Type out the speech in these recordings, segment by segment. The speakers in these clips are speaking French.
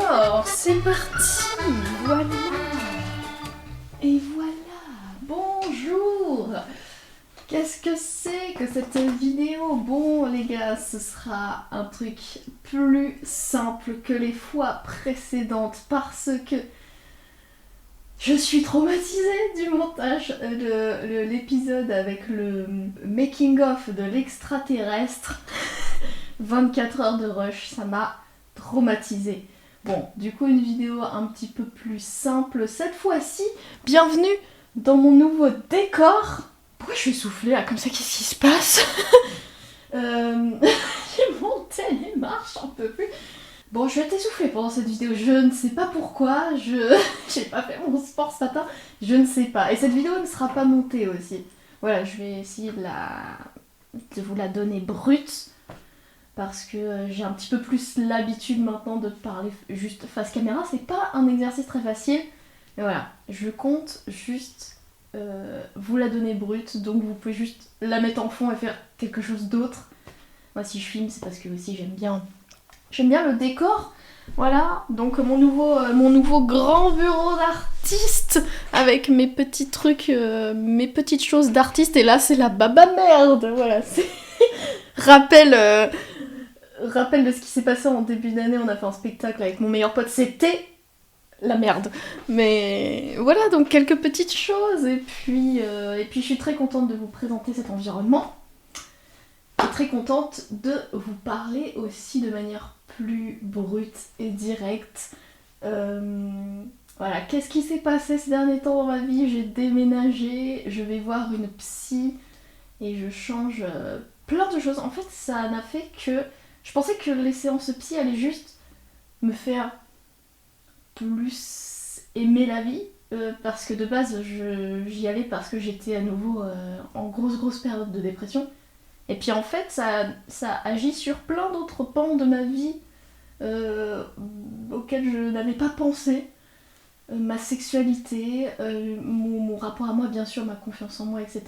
Alors, c'est parti. Voilà. Et voilà. Bonjour. Qu'est-ce que c'est que cette vidéo? Bon les gars, ce sera un truc plus simple que les fois précédentes parce que je suis traumatisée du montage de l'épisode avec le making of de l'extraterrestre. 24 heures de rush, ça m'a traumatisée. Bon, du coup une vidéo un petit peu plus simple cette fois-ci. Bienvenue dans mon nouveau décor. Pourquoi je suis soufflée là comme ça? Qu'est-ce qui se passe? J'ai monté les marches, j'en peux plus. Bon, je vais être essoufflée pendant cette vidéo, je ne sais pas pourquoi, j'ai pas fait mon sport ce matin, je ne sais pas. Et cette vidéo ne sera pas montée aussi. Voilà, je vais essayer de vous la donner brute, parce que j'ai un petit peu plus l'habitude maintenant de parler juste face caméra. C'est pas un exercice très facile, mais voilà, je compte juste vous la donner brute, donc vous pouvez juste la mettre en fond et faire quelque chose d'autre. Moi si je filme, c'est parce que aussi j'aime bien le décor. Voilà, donc mon nouveau grand bureau d'artiste avec mes petits trucs, mes petites choses d'artiste. Et là c'est la baba merde, voilà, c'est rappel de ce qui s'est passé en début d'année. On a fait un spectacle avec mon meilleur pote, c'était la merde. Mais voilà, donc quelques petites choses. Et puis je suis très contente de vous présenter cet environnement. Et très contente de vous parler aussi de manière plus brute et directe. Voilà, qu'est-ce qui s'est passé ces derniers temps dans ma vie? J'ai déménagé, je vais voir une psy et je change plein de choses. En fait, ça n'a fait que... Je pensais que les séances psy allaient juste me faire plus aimer la vie. Parce que de base, j'y allais parce que j'étais à nouveau en grosse période de dépression. Et puis en fait, ça agit sur plein d'autres pans de ma vie auxquels je n'avais pas pensé. Ma sexualité, mon rapport à moi, bien sûr, ma confiance en moi, etc.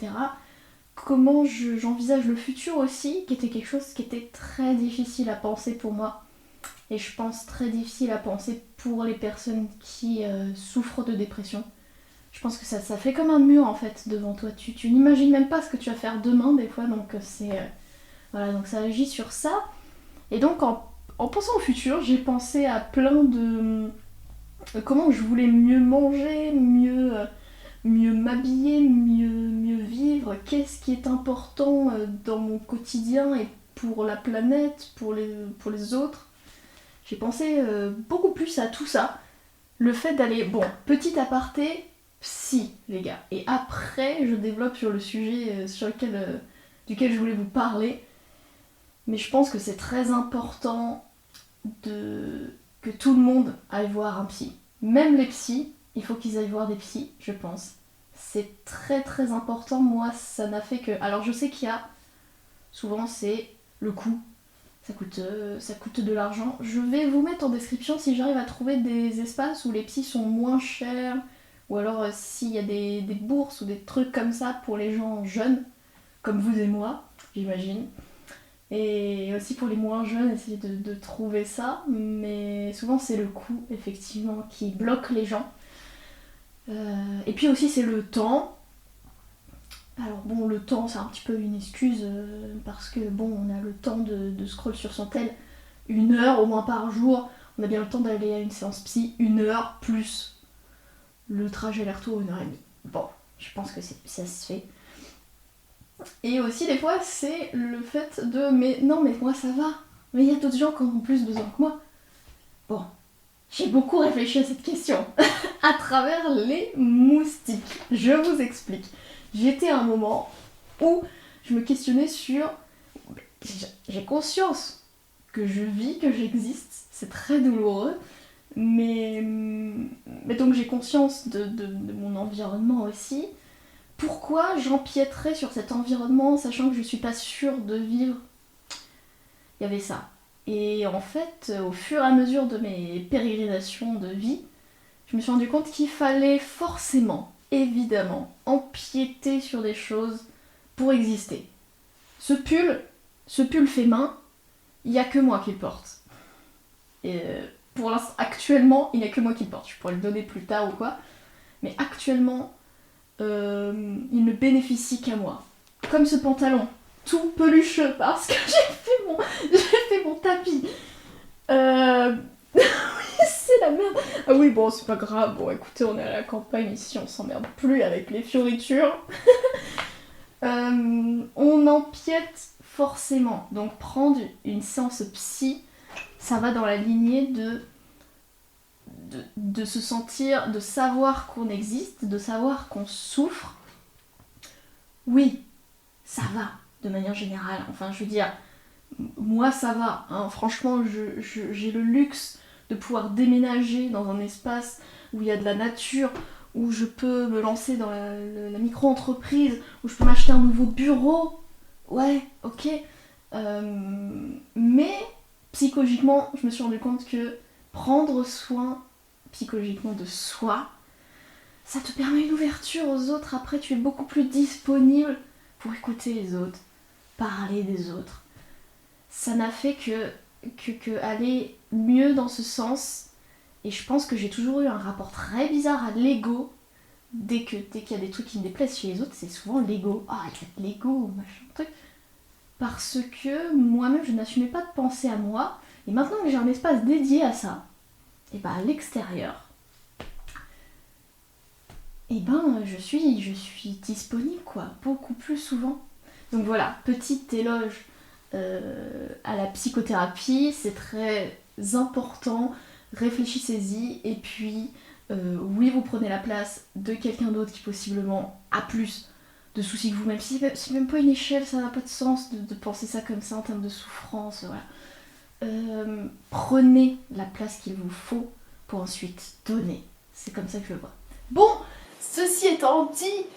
Comment j'envisage le futur aussi, qui était quelque chose qui était très difficile à penser pour moi. Et je pense très difficile à penser pour les personnes qui souffrent de dépression. Je pense que ça fait comme un mur en fait devant toi. Tu n'imagines même pas ce que tu vas faire demain des fois, donc c'est... voilà, donc ça agit sur ça. Et donc en pensant au futur, j'ai pensé à plein de... comment je voulais mieux manger, mieux m'habiller, mieux vivre, qu'est-ce qui est important dans mon quotidien et pour la planète, pour les autres. J'ai pensé beaucoup plus à tout ça. Le fait d'aller... Bon, petit aparté... Si, les gars. Et après, je développe sur le sujet duquel je voulais vous parler. Mais je pense que c'est très important que tout le monde aille voir un psy. Même les psys, il faut qu'ils aillent voir des psys, je pense. C'est très important. Moi, ça n'a fait que... Alors, je sais qu'il y a... Souvent, c'est le coût. Ça coûte de l'argent. Je vais vous mettre en description si j'arrive à trouver des espaces où les psys sont moins chers. Ou alors s'il y a des bourses ou des trucs comme ça pour les gens jeunes, comme vous et moi, j'imagine. Et aussi pour les moins jeunes, essayer de trouver ça. Mais souvent c'est le coût, effectivement, qui bloque les gens. Et puis aussi c'est le temps. Alors bon, le temps c'est un petit peu une excuse parce que bon, on a le temps de scroll sur son tel 1 heure au moins par jour. On a bien le temps d'aller à une séance psy, 1 heure plus le trajet aller-retour 1 heure et demie. Bon, je pense que ça se fait. Et aussi des fois c'est le fait de mais non mais moi ça va, mais il y a d'autres gens qui en ont plus besoin que moi. Bon, j'ai beaucoup réfléchi à cette question à travers les moustiques. Je vous explique. J'étais à un moment où je me questionnais sur... J'ai conscience que je vis, que j'existe, c'est très douloureux. Mais donc j'ai conscience de mon environnement aussi. Pourquoi j'empiéterais sur cet environnement sachant que je suis pas sûre de vivre? Il y avait ça. Et en fait, au fur et à mesure de mes pérégrinations de vie, je me suis rendu compte qu'il fallait forcément, évidemment, empiéter sur des choses pour exister. Ce pull fait main, il n'y a que moi qui le porte. Et pour l'instant, actuellement, il n'y a que moi qui le porte. Je pourrais le donner plus tard ou quoi. Mais actuellement, il ne bénéficie qu'à moi. Comme ce pantalon, tout pelucheux, parce que j'ai fait mon tapis. Oui, c'est la merde. Ah oui, bon, c'est pas grave. Bon, écoutez, on est à la campagne ici, on s'emmerde plus avec les fioritures. On empiète forcément. Donc prendre une séance psy, ça va dans la lignée de se sentir, de savoir qu'on existe, de savoir qu'on souffre. Oui, ça va, de manière générale. Enfin, je veux dire, moi ça va. Hein. Franchement, j'ai le luxe de pouvoir déménager dans un espace où il y a de la nature, où je peux me lancer dans la micro-entreprise, où je peux m'acheter un nouveau bureau. Ouais, ok. Mais psychologiquement, je me suis rendu compte que prendre soin psychologiquement de soi, ça te permet une ouverture aux autres. Après, tu es beaucoup plus disponible pour écouter les autres, parler des autres. Ça n'a fait que aller mieux dans ce sens. Et je pense que j'ai toujours eu un rapport très bizarre à l'ego. Dès qu'il y a des trucs qui me déplaisent chez les autres, c'est souvent l'ego. Ah, il y a de l'ego, machin, truc. Parce que moi-même, je n'assumais pas de penser à moi. Et maintenant que j'ai un espace dédié à ça, et ben à l'extérieur, et ben je suis disponible, quoi, beaucoup plus souvent. Donc voilà, petit éloge à la psychothérapie, c'est très important, réfléchissez-y, et puis oui, vous prenez la place de quelqu'un d'autre qui possiblement a plus de soucis que vous-même. Si même pas une échelle, ça n'a pas de sens de penser ça comme ça en termes de souffrance, voilà. Prenez la place qu'il vous faut pour ensuite donner. C'est comme ça que je le vois. Bon, ceci étant dit,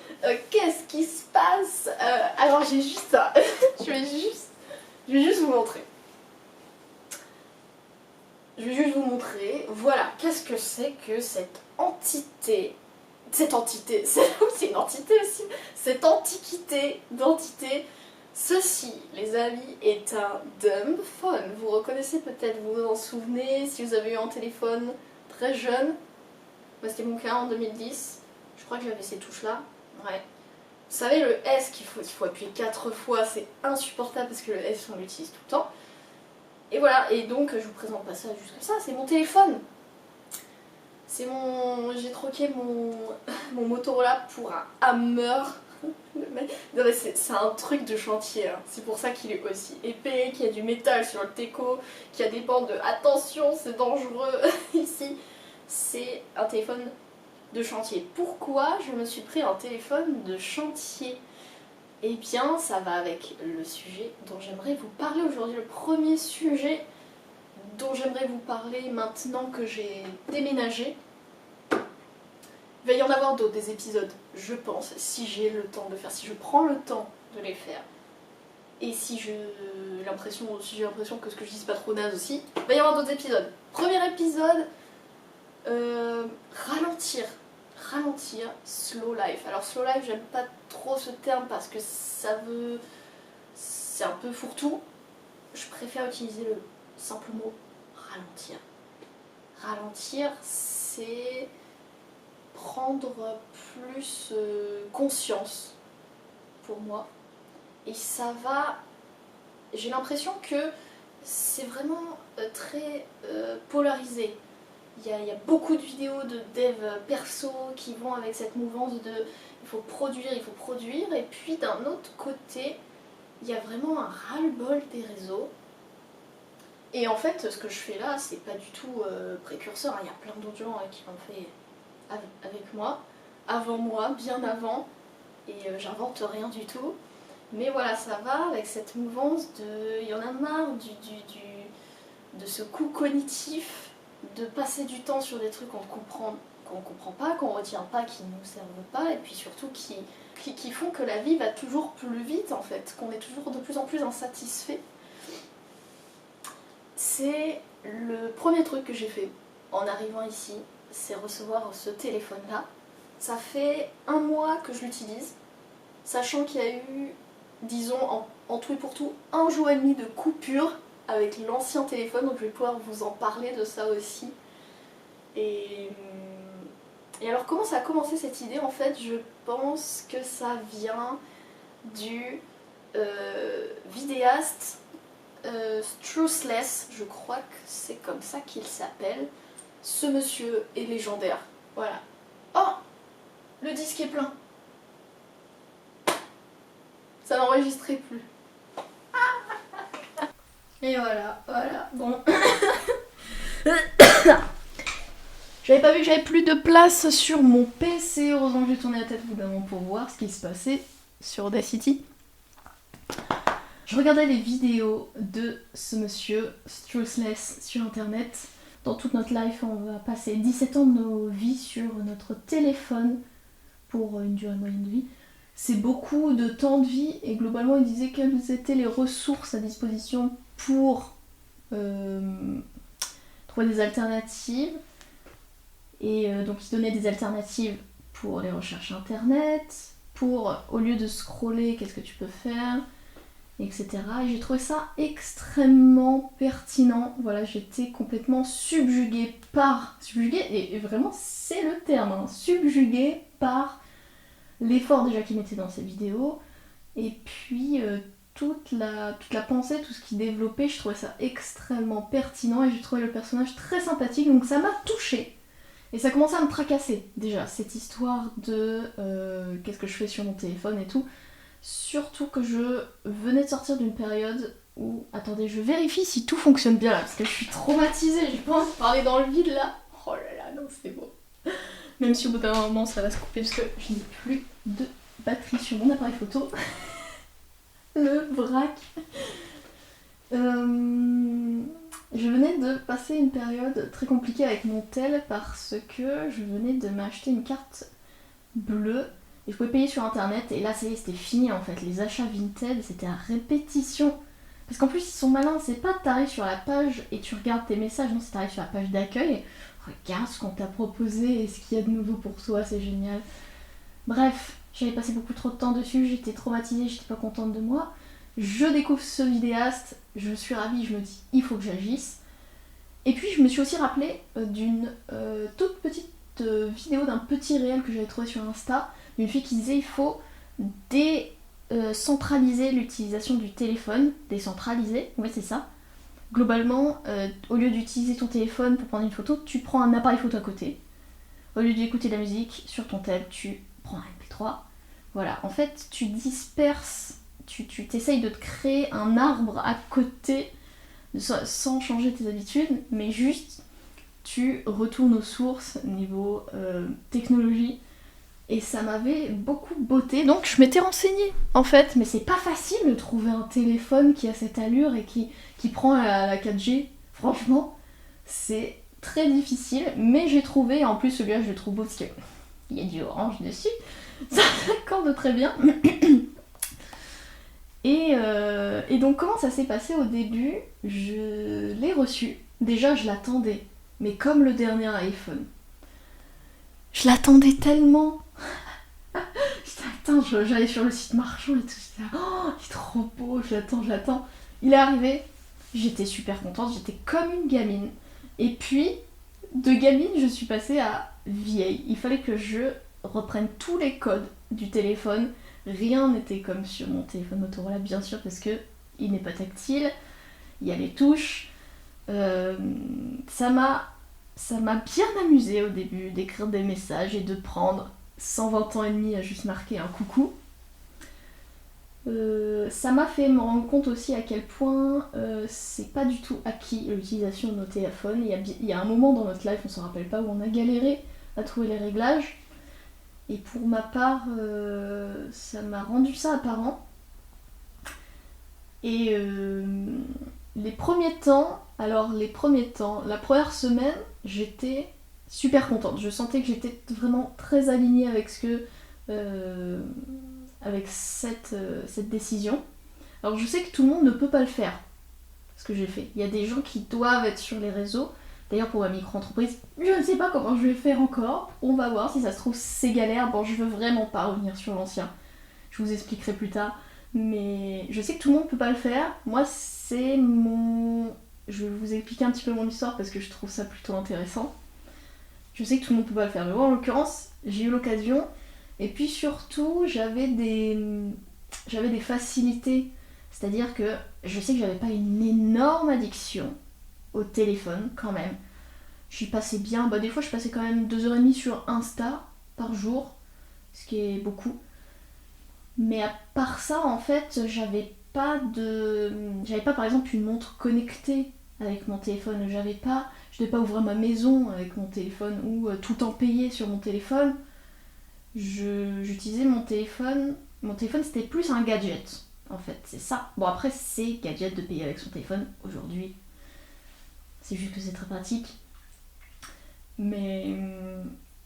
qu'est-ce qui se passe alors j'ai juste ça. je vais juste vous montrer. Je vais juste vous montrer. Voilà, qu'est-ce que c'est que cette entité. C'est une entité aussi. Cette antiquité d'entité. Ceci, les amis, est un dumb phone. Vous reconnaissez peut-être, vous vous en souvenez, si vous avez eu un téléphone très jeune. Moi, c'était mon cas en 2010. Je crois que j'avais ces touches-là. Ouais. Vous savez, le S qu'il faut appuyer 4 fois, c'est insupportable parce que le S, on l'utilise tout le temps. Et voilà, et donc je vous présente pas ça juste comme ça, c'est mon téléphone. J'ai troqué mon Motorola pour un Hammer. C'est un truc de chantier, hein. C'est pour ça qu'il est aussi épais, qu'il y a du métal sur le teco, qu'il y a des bandes de attention, c'est dangereux ici. C'est un téléphone de chantier. Pourquoi je me suis pris un téléphone de chantier? Eh bien, ça va avec le sujet dont j'aimerais vous parler aujourd'hui. Le premier sujet dont j'aimerais vous parler maintenant que j'ai déménagé. Il va y en avoir d'autres, des épisodes, je pense, si j'ai le temps de faire, si je prends le temps de les faire. Et si j'ai l'impression que ce que je dis c'est pas trop naze aussi, il va y avoir d'autres épisodes. Premier épisode, ralentir, slow life. Alors slow life, j'aime pas trop ce terme parce que c'est un peu fourre-tout. Je préfère utiliser le simple mot ralentir. Ralentir, c'est prendre plus conscience pour moi. Et ça va... J'ai l'impression que c'est vraiment très polarisé. Il y a beaucoup de vidéos de dev perso qui vont avec cette mouvance de il faut produire, et puis d'un autre côté, il y a vraiment un ras-le-bol des réseaux. Et en fait, ce que je fais là, c'est pas du tout précurseur, hein. Il y a plein d'autres gens qui l'ont fait avec moi, avant moi, bien avant, et j'invente rien du tout. Mais voilà, ça va avec cette mouvance de... Il y en a marre de ce coup cognitif, de passer du temps sur des trucs qu'on comprend pas, qu'on retient pas, qui nous servent pas, et puis surtout qui font que la vie va toujours plus vite en fait, qu'on est toujours de plus en plus insatisfait. C'est le premier truc que j'ai fait en arrivant ici, c'est recevoir ce téléphone-là. Ça fait 1 mois que je l'utilise, sachant qu'il y a eu, disons, en tout et pour tout, 1 jour et demi de coupure. avec l'ancien téléphone, donc je vais pouvoir vous en parler de ça aussi. Et alors comment ça a commencé cette idée en fait? Je pense que ça vient du vidéaste Truthless, je crois que c'est comme ça qu'il s'appelle. Ce monsieur est légendaire. Voilà. Oh, le disque est plein. Ça n'enregistrait plus. Et voilà, bon. J'avais pas vu que j'avais plus de place sur mon PC. Heureusement que j'ai tourné la tête au bout d'un moment pour voir ce qui se passait sur Audacity. Je regardais les vidéos de ce monsieur, Truthless, sur internet. Dans toute notre life, on va passer 17 ans de nos vies sur notre téléphone pour une durée moyenne de vie. C'est beaucoup de temps de vie et globalement il disait quelles étaient les ressources à disposition pour trouver des alternatives. Et donc il donnait des alternatives pour les recherches internet, pour au lieu de scroller, qu'est-ce que tu peux faire, etc. Et j'ai trouvé ça extrêmement pertinent. Voilà, j'étais complètement subjuguée, et vraiment c'est le terme, hein, subjuguée par l'effort déjà qu'il mettait dans ses vidéos, et puis toute la pensée, tout ce qu'il développait, je trouvais ça extrêmement pertinent et j'ai trouvé le personnage très sympathique, donc ça m'a touchée. Et ça commençait à me tracasser déjà, cette histoire de qu'est-ce que je fais sur mon téléphone et tout. Surtout que je venais de sortir d'une période où... Attendez, je vérifie si tout fonctionne bien là, parce que je suis traumatisée, j'ai pas envie de parler dans le vide là. Oh là là, non c'est beau. Même si au bout d'un moment ça va se couper parce que je n'ai plus de batterie sur mon appareil photo. Le vrac. Je venais de passer une période très compliquée avec mon tel parce que je venais de m'acheter une carte bleue et je pouvais payer sur internet et là ça y est c'était fini en fait, les achats Vinted c'était à répétition. Parce qu'en plus ils sont malins, c'est pas t'arrives sur la page et tu regardes tes messages, non c'est t'arrives sur la page d'accueil, regarde ce qu'on t'a proposé et ce qu'il y a de nouveau pour toi, c'est génial. Bref, j'avais passé beaucoup trop de temps dessus, j'étais traumatisée, j'étais pas contente de moi. Je découvre ce vidéaste, je suis ravie, je me dis il faut que j'agisse. Et puis je me suis aussi rappelée d'une toute petite vidéo d'un petit réel que j'avais trouvé sur Insta, d'une fille qui disait il faut décentraliser l'utilisation du téléphone, décentraliser, ouais c'est ça. Globalement, au lieu d'utiliser ton téléphone pour prendre une photo, tu prends un appareil photo à côté. Au lieu d'écouter de la musique sur ton tel, tu prends un MP3. Voilà, en fait tu disperses, tu t'essayes de te créer un arbre à côté sans changer tes habitudes, mais juste tu retournes aux sources niveau technologie. Et ça m'avait beaucoup botté, donc je m'étais renseignée en fait, mais c'est pas facile de trouver un téléphone qui a cette allure et qui prend la 4G. Franchement, c'est très difficile, mais j'ai trouvé, en plus celui-là je le trouve beau parce qu'il y a du orange dessus, ça s'accorde très bien. Et donc comment ça s'est passé au début? Je l'ai reçu, déjà je l'attendais, mais comme le dernier iPhone. Je l'attendais tellement. Attends, j'allais sur le site marchand et tout, j'étais là, oh, il est trop beau, je l'attends. Il est arrivé, j'étais super contente, j'étais comme une gamine. Et puis, de gamine, je suis passée à vieille. Il fallait que je reprenne tous les codes du téléphone. Rien n'était comme sur mon téléphone Motorola, bien sûr, parce que il n'est pas tactile. Il y a les touches. Ça m'a bien amusée au début d'écrire des messages et de prendre 120 ans et demi à juste marquer un coucou. Ça m'a fait me rendre compte aussi à quel point c'est pas du tout acquis l'utilisation de nos téléphones. Il y a un moment dans notre life, on s'en rappelle pas, où on a galéré à trouver les réglages. Et pour ma part, ça m'a rendu ça apparent. Et les premiers temps, la première semaine, j'étais super contente. Je sentais que j'étais vraiment très alignée avec avec cette décision. Alors je sais que tout le monde ne peut pas le faire, ce que j'ai fait. Il y a des gens qui doivent être sur les réseaux. D'ailleurs pour ma micro-entreprise, je ne sais pas comment je vais faire encore. On va voir, si ça se trouve c'est galère. Bon, je veux vraiment pas revenir sur l'ancien. Je vous expliquerai plus tard. Mais je sais que tout le monde peut pas le faire. Moi c'est mon je vais vous expliquer un petit peu mon histoire parce que je trouve ça plutôt intéressant. Je sais que tout le monde peut pas le faire, mais moi en l'occurrence, j'ai eu l'occasion. Et puis surtout, j'avais des facilités. C'est-à-dire que je sais que j'avais pas une énorme addiction au téléphone quand même. J'y passais bien, des fois je passais quand même 2h30 sur Insta par jour, ce qui est beaucoup. Mais à part ça, en fait, j'avais pas par exemple une montre connectée avec mon téléphone. Je devais pas ouvrir ma maison avec mon téléphone ou tout le temps payer sur mon téléphone. J'utilisais mon téléphone. Mon téléphone, c'était plus un gadget, en fait, c'est ça. Bon, après, c'est gadget de payer avec son téléphone aujourd'hui. C'est juste que c'est très pratique. Mais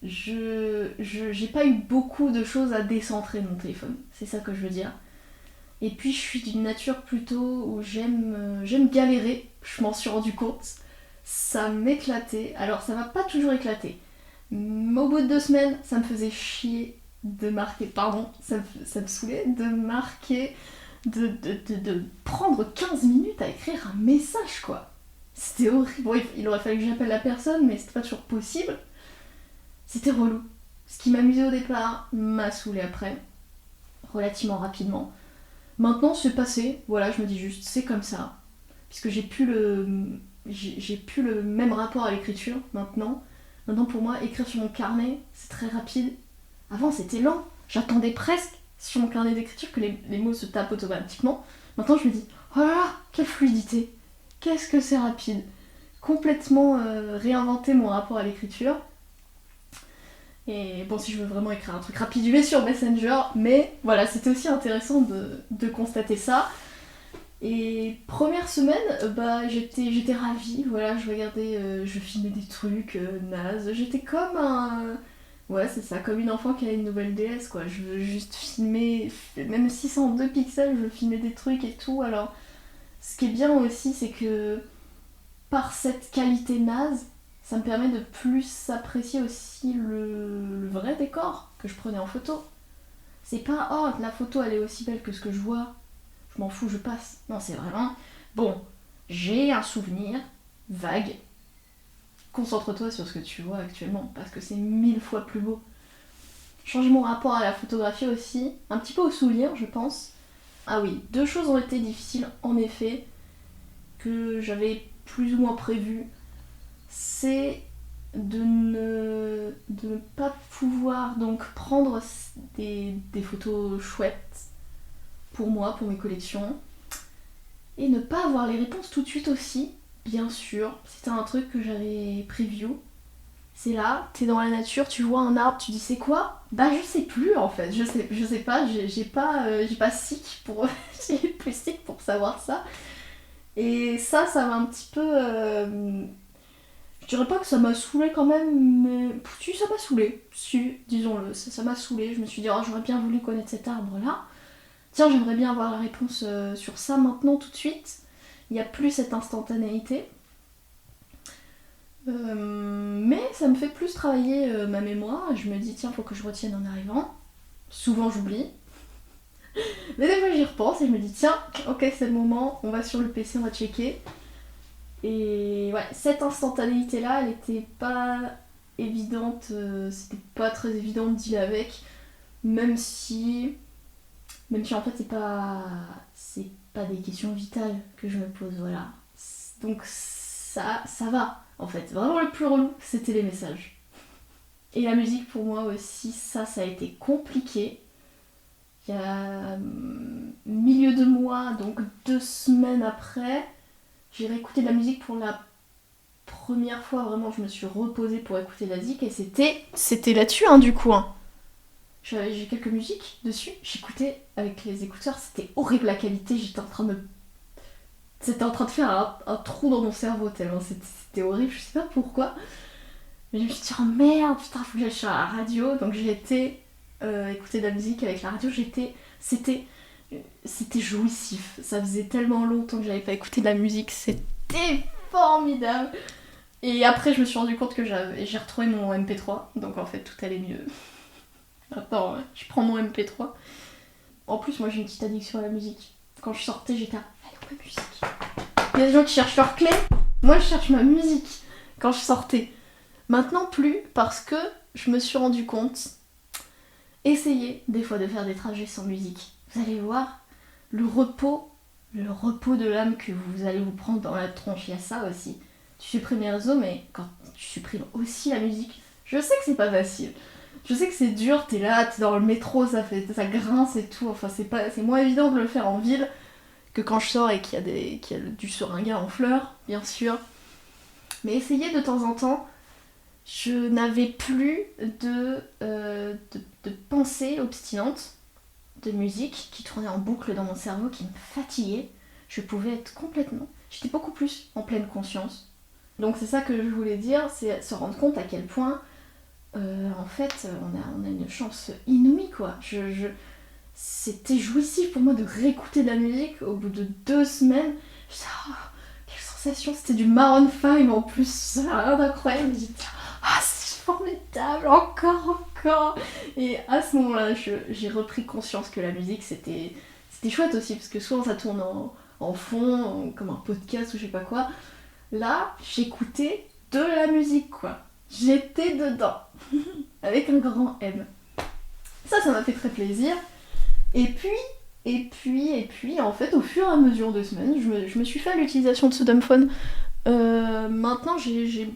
j'ai pas eu beaucoup de choses à décentrer de mon téléphone. C'est ça que je veux dire. Et puis, je suis d'une nature plutôt où j'aime galérer. Je m'en suis rendu compte. Ça m'éclatait. Alors, ça m'a pas toujours éclaté. Mais au bout de 2 semaines, ça me faisait chier de marquer, ça me saoulait de marquer, de prendre 15 minutes à écrire un message, quoi. C'était horrible. Bon, il aurait fallu que j'appelle la personne, mais c'était pas toujours possible. C'était relou. Ce qui m'amusait au départ m'a saoulé après, relativement rapidement. Maintenant, c'est passé. Voilà, je me dis juste, c'est comme ça. Puisque j'ai plus le même rapport à l'écriture maintenant. Maintenant, pour moi, écrire sur mon carnet, c'est très rapide. Avant, c'était lent. J'attendais presque sur mon carnet d'écriture que les mots se tapent automatiquement. Maintenant, je me dis, oh là là, quelle fluidité. Qu'est-ce que c'est rapide. Complètement réinventer mon rapport à l'écriture. Et bon, si je veux vraiment écrire un truc rapide, je vais sur Messenger. Mais voilà, c'était aussi intéressant de constater ça. Et première semaine, j'étais ravie, voilà, je regardais, je filmais des trucs nazes, j'étais comme ouais, c'est ça, comme une enfant qui a une nouvelle DS, quoi. Je veux juste filmer, même si c'est en 2 pixels, je filmais des trucs et tout. Alors, ce qui est bien aussi, c'est que par cette qualité naze, ça me permet de plus apprécier aussi le vrai décor que je prenais en photo. C'est pas, oh, la photo elle est aussi belle que ce que je vois. Je m'en fous, je passe. Non, c'est vraiment... Bon, j'ai un souvenir vague. Concentre-toi sur ce que tu vois actuellement, parce que c'est 1000 fois plus beau. Changer mon rapport à la photographie aussi, un petit peu au souvenir, je pense. Ah oui, 2 choses ont été difficiles, en effet, que j'avais plus ou moins prévues. C'est de ne pas pouvoir donc prendre des photos chouettes pour moi, pour mes collections, et ne pas avoir les réponses tout de suite aussi, bien sûr. C'était un truc que j'avais preview. C'est là, t'es dans la nature, tu vois un arbre, tu dis c'est quoi ? Je sais plus en fait, je sais pas, j'ai pas SIC pour j'ai plus SIC pour savoir ça. Et ça m'a un petit peu je dirais pas que ça m'a saoulé quand même, mais si, ça m'a saoulé. Si, disons-le, ça m'a saoulé. Je me suis dit, oh, j'aurais bien voulu connaître cet arbre-là. Tiens, j'aimerais bien avoir la réponse sur ça maintenant, tout de suite. Il n'y a plus cette instantanéité. Mais ça me fait plus travailler ma mémoire. Je me dis, tiens, faut que je retienne en arrivant. Souvent, j'oublie. Mais des fois, j'y repense et je me dis, tiens, ok, c'est le moment. On va sur le PC, on va checker. Et ouais, cette instantanéité-là, elle était pas évidente. C'était pas très évident de dealer avec. Même si en fait c'est pas des questions vitales que je me pose, voilà. Donc ça va en fait. Vraiment le plus relou, c'était les messages. Et la musique pour moi aussi, ça a été compliqué. Il y a milieu de mois, donc 2 semaines après, j'ai réécouté de la musique pour la première fois. Vraiment, je me suis reposée pour écouter de la musique et c'était là-dessus du coup. J'ai quelques musiques dessus, j'écoutais avec les écouteurs, c'était horrible la qualité, c'était en train de faire un trou dans mon cerveau tellement c'était horrible, je sais pas pourquoi. Mais je me suis dit, oh merde, putain, faut que j'aille sur la radio. Donc j'ai été écouter de la musique avec la radio, c'était jouissif. Ça faisait tellement longtemps que j'avais pas écouté de la musique, c'était formidable. Et après je me suis rendu compte que j'ai retrouvé mon MP3, donc en fait tout allait mieux. Attends, je prends mon MP3. En plus, moi j'ai une petite addiction à la musique. Quand je sortais, j'étais à... Allez, où ma musique ? Il y a des gens qui cherchent leur clé. Moi, je cherche ma musique quand je sortais. Maintenant, plus, parce que je me suis rendu compte. Essayez des fois de faire des trajets sans musique. Vous allez voir le repos de l'âme que vous allez vous prendre dans la tronche. Il y a ça aussi. Tu supprimes les réseaux, mais quand tu supprimes aussi la musique, je sais que c'est pas facile. Je sais que c'est dur, t'es là, t'es dans le métro, ça grince et tout. Enfin, c'est moins évident de le faire en ville que quand je sors et qu'il y a du seringa en fleurs, bien sûr. Mais essayez de temps en temps. Je n'avais plus de pensées obstinantes, de musique qui tournait en boucle dans mon cerveau, qui me fatiguait. Je pouvais être complètement... J'étais beaucoup plus en pleine conscience. Donc c'est ça que je voulais dire, c'est se rendre compte à quel point, en fait, on a une chance inouïe, quoi. C'était jouissif pour moi de réécouter de la musique au bout de 2 semaines. Je disais, oh, quelle sensation, c'était du Maroon 5 en plus, ça n'a rien d'incroyable. J'étais, ah, c'est formidable, encore. Et à ce moment-là, j'ai repris conscience que la musique, c'était chouette aussi, parce que souvent ça tourne en fond, comme un podcast ou je sais pas quoi. Là, j'écoutais de la musique, quoi. J'étais dedans, avec un grand M. Ça m'a fait très plaisir. Et puis, en fait, au fur et à mesure des semaines, je me suis fait à l'utilisation de ce dumbphone. Maintenant, j'ai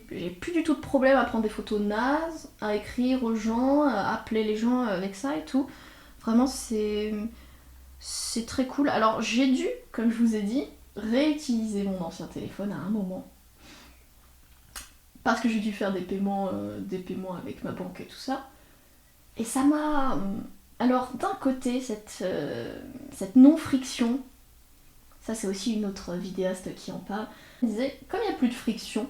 plus du tout de problème à prendre des photos nazes, à écrire aux gens, à appeler les gens avec ça et tout. Vraiment, c'est très cool. Alors, j'ai dû, comme je vous ai dit, réutiliser mon ancien téléphone à un moment. Parce que j'ai dû faire des paiements avec ma banque et tout ça. Et ça m'a... Alors, d'un côté, cette non-friction, ça c'est aussi une autre vidéaste qui en parle, elle disait, comme il n'y a plus de friction,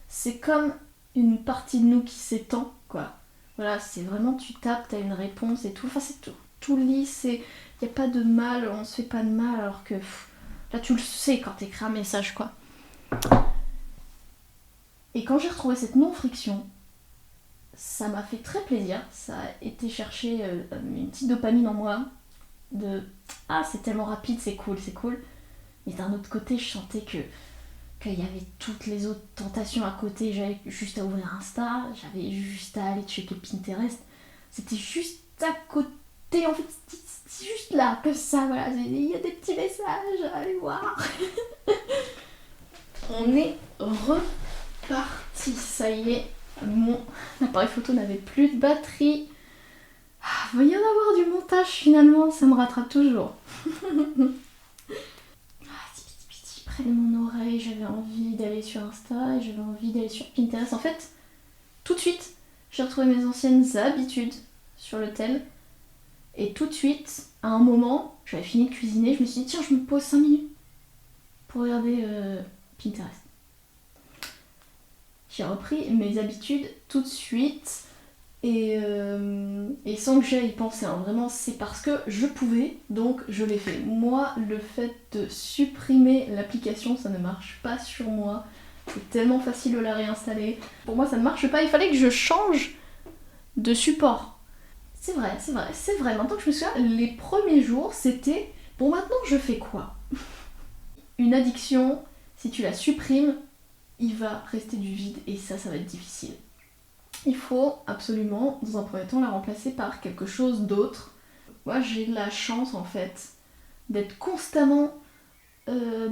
c'est comme une partie de nous qui s'étend, quoi. Voilà, c'est vraiment, tu tapes, t'as une réponse et tout, enfin c'est tout lisse, il n'y a pas de mal, on se fait pas de mal, alors que là tu le sais quand t'écris un message, quoi. Et quand j'ai retrouvé cette non-friction, ça m'a fait très plaisir, ça a été chercher une petite dopamine en moi, de « Ah, c'est tellement rapide, c'est cool ». Mais d'un autre côté, je sentais qu'il y avait toutes les autres tentations à côté. J'avais juste à ouvrir Insta, j'avais juste à aller checker Pinterest. C'était juste à côté, en fait, c'est juste là, comme ça, voilà. Il y a des petits messages, allez voir. On est reparti, ça y est. Mon appareil photo n'avait plus de batterie. Ah, va y en avoir du montage finalement, ça me rattrape toujours. Près de mon oreille, j'avais envie d'aller sur Insta et j'avais envie d'aller sur Pinterest. En fait, tout de suite, j'ai retrouvé mes anciennes habitudes sur le tel. Et tout de suite, à un moment, j'avais fini de cuisiner, je me suis dit tiens, je me pose 5 minutes pour regarder Pinterest. J'ai repris mes habitudes tout de suite et sans que j'aille y penser. Hein. Vraiment, c'est parce que je pouvais, donc je l'ai fait. Moi, le fait de supprimer l'application, ça ne marche pas sur moi. C'est tellement facile de la réinstaller. Pour moi, ça ne marche pas. Il fallait que je change de support. C'est vrai. Maintenant que je me souviens, les premiers jours, c'était bon, maintenant je fais quoi? Une addiction, si tu la supprimes, il va rester du vide et ça va être difficile. Il faut absolument, dans un premier temps, la remplacer par quelque chose d'autre. Moi, j'ai de la chance, en fait, d'être constamment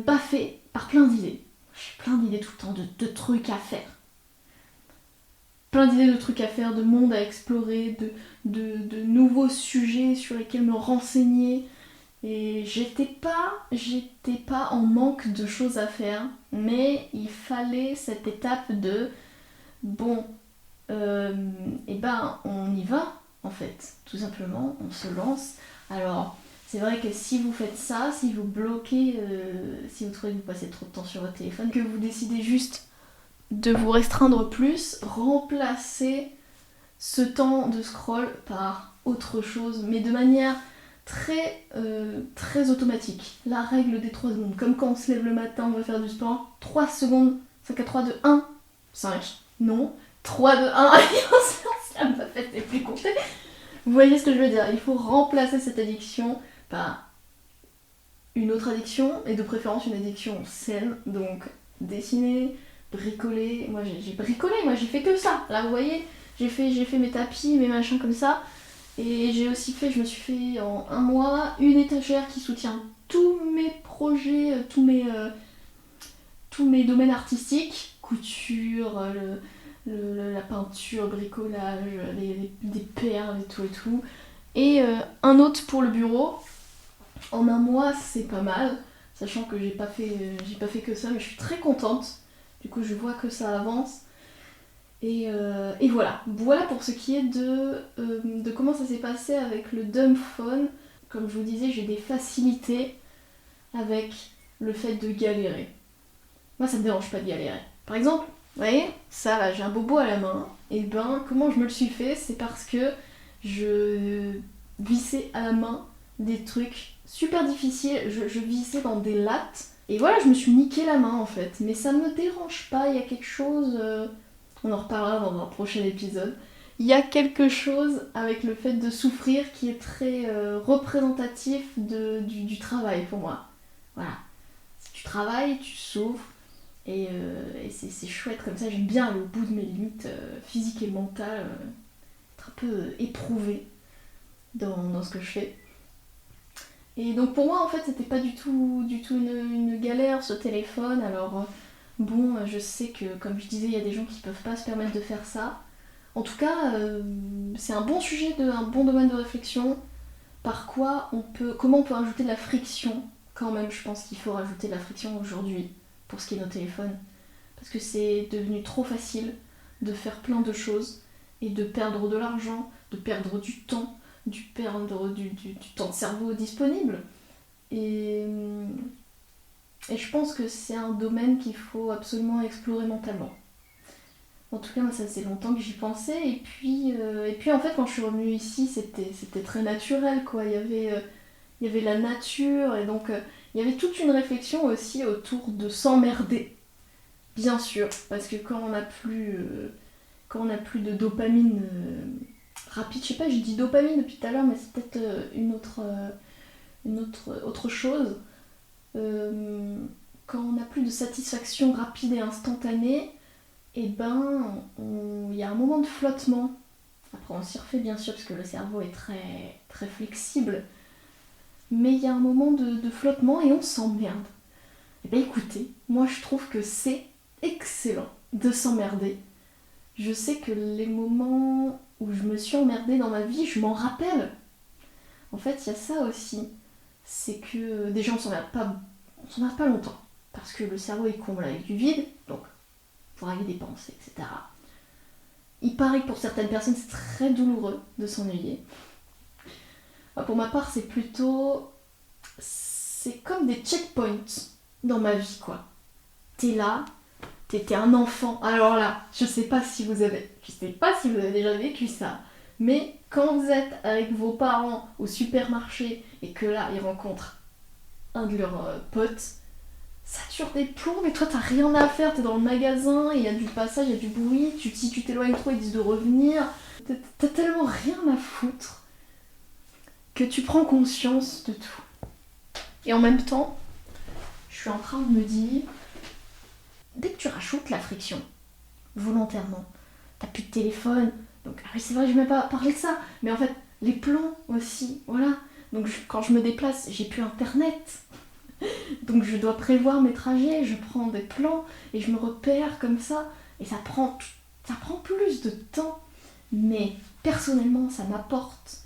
baffée par plein d'idées. J'ai plein d'idées tout le temps, de trucs à faire. Plein d'idées de trucs à faire, de monde à explorer, de nouveaux sujets sur lesquels me renseigner. Et j'étais pas en manque de choses à faire, mais il fallait cette étape de bon, et ben on y va en fait, tout simplement, on se lance. Alors c'est vrai que si vous faites ça, si vous bloquez, si vous trouvez que vous passez trop de temps sur votre téléphone, que vous décidez juste de vous restreindre plus, remplacez ce temps de scroll par autre chose, mais de manière très automatique. La règle des 3 secondes. Comme quand on se lève le matin, on va faire du sport. 3 secondes. 5 à 3, 2, 1. 5. Non. 3, 2, 1. Ça m'a fait plus compter. Vous voyez ce que je veux dire? Il faut remplacer cette addiction par une autre addiction, et de préférence une addiction saine. Donc dessiner, bricoler. Moi j'ai bricolé, moi j'ai fait que ça. Là vous voyez, j'ai fait mes tapis, mes machins comme ça. Et j'ai aussi fait, je me suis fait en un mois une étagère qui soutient tous mes projets, tous mes domaines artistiques, couture, la peinture, bricolage, des perles et tout. Et un autre pour le bureau. En un mois, c'est pas mal, sachant que j'ai pas fait que ça, mais je suis très contente. Du coup, je vois que ça avance. Et voilà. Voilà pour ce qui est de comment ça s'est passé avec le dumb phone. Comme je vous disais, j'ai des facilités avec le fait de galérer. Moi, ça me dérange pas de galérer. Par exemple, vous voyez, ça là, j'ai un bobo à la main. Et ben, comment je me le suis fait? C'est parce que je vissais à la main des trucs super difficiles. Je vissais dans des lattes. Et voilà, je me suis niqué la main en fait. Mais ça me dérange pas, il y a quelque chose... on en reparlera dans un prochain épisode. Il y a quelque chose avec le fait de souffrir qui est très représentatif du travail pour moi. Voilà. Si tu travailles, tu souffres. Et c'est chouette comme ça, j'aime bien aller au bout de mes limites physiques et mentales, être un peu éprouvée dans ce que je fais. Et donc pour moi en fait c'était pas du tout une galère ce téléphone. Alors bon, je sais que comme je disais il y a des gens qui peuvent pas se permettre de faire ça. En tout cas c'est un bon sujet, un bon domaine de réflexion. Comment on peut rajouter de la friction quand même. Je pense qu'il faut rajouter de la friction aujourd'hui pour ce qui est de nos téléphones. Parce que c'est devenu trop facile de faire plein de choses et de perdre de l'argent, de perdre du temps, de perdre du temps de cerveau disponible. Et je pense que c'est un domaine qu'il faut absolument explorer mentalement. En tout cas, moi, ça faisait longtemps que j'y pensais. Et puis en fait, quand je suis revenue ici, c'était très naturel, quoi. Il y avait la nature, et donc il y avait toute une réflexion aussi autour de s'emmerder. Bien sûr, parce que quand on n'a plus de dopamine rapide, je sais pas, j'ai dit dopamine depuis tout à l'heure, mais c'est peut-être autre chose. Quand on n'a plus de satisfaction rapide et instantanée, et ben il y a un moment de flottement. Après on s'y refait bien sûr parce que le cerveau est très, très flexible, mais il y a un moment de flottement et on s'emmerde. Et ben écoutez, moi je trouve que c'est excellent de s'emmerder. Je sais que les moments où je me suis emmerdée dans ma vie, je m'en rappelle. En fait, il y a ça aussi. C'est que déjà on s'emmerde pas longtemps. Parce que le cerveau est comble avec du vide, donc pour aller des pensées, etc. Il paraît que pour certaines personnes c'est très douloureux de s'ennuyer. Pour ma part, c'est comme des checkpoints dans ma vie, quoi. T'es là, t'es un enfant. Alors là, je sais pas si vous avez déjà vécu ça, mais quand vous êtes avec vos parents au supermarché et que là, ils rencontrent un de leurs potes, ça dure des plombs, mais toi, t'as rien à faire. T'es dans le magasin, il y a du passage, il y a du bruit. Si tu t'éloignes trop, ils disent de revenir. T'as tellement rien à foutre que tu prends conscience de tout. Et en même temps, je suis en train de me dire, dès que tu rajoutes la friction, volontairement, t'as plus de téléphone, donc ah oui c'est vrai, je vais même pas parler de ça, mais en fait, les plans aussi, voilà. Donc quand je me déplace, j'ai plus internet, donc je dois prévoir mes trajets, je prends des plans et je me repère comme ça, et ça prend plus de temps, mais personnellement ça m'apporte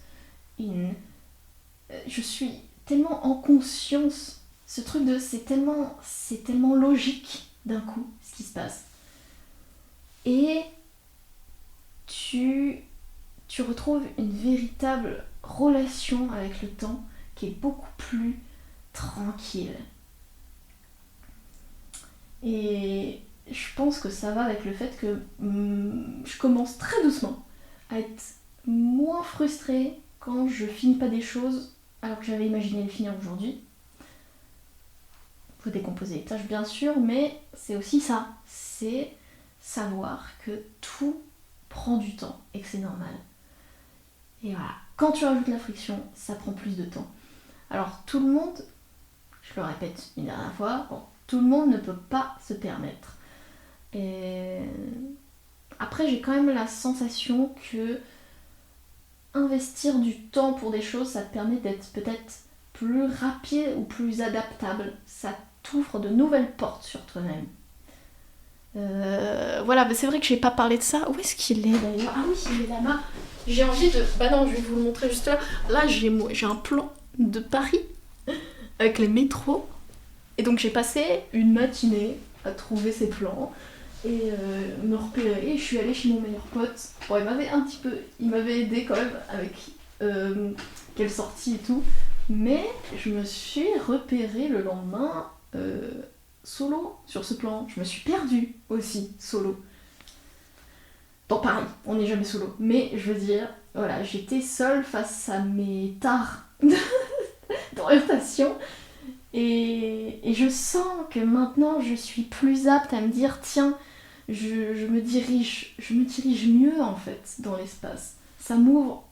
je suis tellement en conscience, ce truc de c'est tellement logique d'un coup ce qui se passe. Et tu retrouves une véritable relation avec le temps qui est beaucoup plus tranquille. Et je pense que ça va avec le fait que je commence très doucement à être moins frustrée quand je finis pas des choses alors que j'avais imaginé les finir aujourd'hui. Faut décomposer les tâches bien sûr, mais c'est aussi ça. C'est savoir que tout prend du temps et que c'est normal. Et voilà, quand tu rajoutes la friction, ça prend plus de temps. Alors tout le monde, je le répète une dernière fois, bon, Tout le monde ne peut pas se permettre. Et après, j'ai quand même la sensation que investir du temps pour des choses, ça te permet d'être peut-être plus rapide ou plus adaptable. Ça t'ouvre de nouvelles portes sur toi-même. Voilà, mais c'est vrai que j'ai pas parlé de ça. Où est-ce qu'il est d'ailleurs? Ah oui, il est là-bas. J'ai envie de... Bah non, je vais vous le montrer juste là. Là, j'ai un plan de Paris avec les métros. Et donc j'ai passé une matinée à trouver ces plans et me repérer. Et je suis allée chez mon meilleur pote. Bon, il m'avait aidé quand même avec quelle sortie et tout. Mais je me suis repérée le lendemain solo sur ce plan. Je me suis perdue aussi solo. Dans Paris, on n'est jamais solo. Mais je veux dire, voilà, j'étais seule face à mes tares d'orientation. Et je sens que maintenant je suis plus apte à me dire tiens, je me dirige mieux en fait dans l'espace. Ça m'ouvre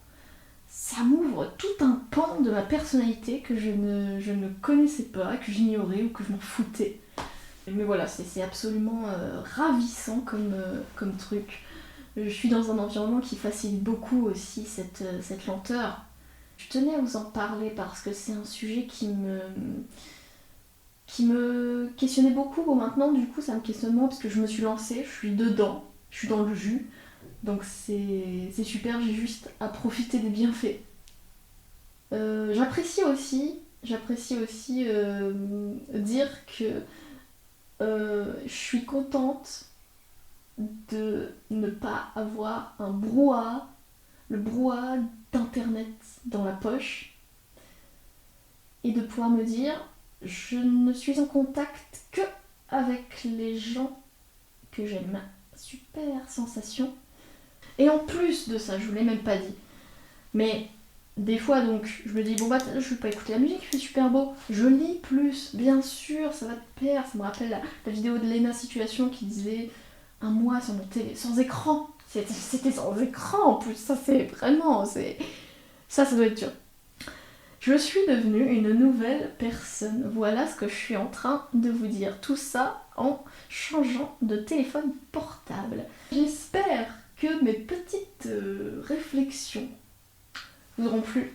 tout un pan de ma personnalité que je ne connaissais pas, que j'ignorais ou que je m'en foutais. Mais voilà, c'est absolument ravissant comme truc. Je suis dans un environnement qui facilite beaucoup aussi cette lenteur. Je tenais à vous en parler parce que c'est un sujet qui me questionnait beaucoup. Bon, maintenant, du coup, ça me questionne moins parce que je me suis lancée, je suis dedans, je suis dans le jus. Donc c'est super, j'ai juste à profiter des bienfaits. J'apprécie aussi dire que je suis contente de ne pas avoir le brouhaha d'internet dans la poche et de pouvoir me dire je ne suis en contact que avec les gens que j'aime. Super sensation. Et en plus de ça, je vous l'ai même pas dit, mais des fois donc je me dis bon bah je vais pas écouter la musique, il fait super beau, je lis plus, bien sûr, ça va te perdre. Ça me rappelle la vidéo de Lena Situation qui disait un mois sur mon télé sans écran. C'était sans écran en plus, ça c'est vraiment, ça doit être dur. Je suis devenue une nouvelle personne. Voilà ce que je suis en train de vous dire. Tout ça en changeant de téléphone portable. J'espère que mes petites réflexions vous auront plu.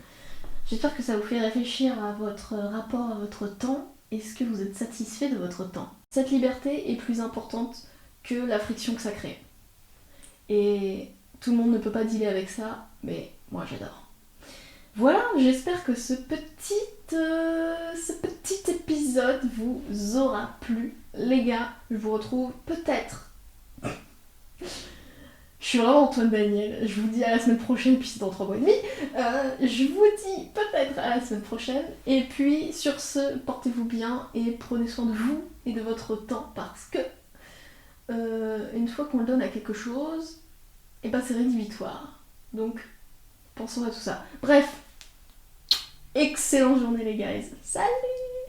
J'espère que ça vous fait réfléchir à votre rapport à votre temps. Est-ce que vous êtes satisfait de votre temps? Cette liberté est plus importante que la friction que ça crée. Et tout le monde ne peut pas dealer avec ça, mais moi j'adore. Voilà, j'espère que ce petit épisode vous aura plu. Les gars, je vous retrouve peut-être. Je suis vraiment Antoine Daniel. Je vous dis à la semaine prochaine, puis c'est dans 3 mois et demi. Je vous dis peut-être à la semaine prochaine. Et puis sur ce, portez-vous bien et prenez soin de vous et de votre temps parce que une fois qu'on le donne à quelque chose, et ben c'est rédhibitoire. Donc pensons à tout ça. Bref, excellente journée les guys. Salut!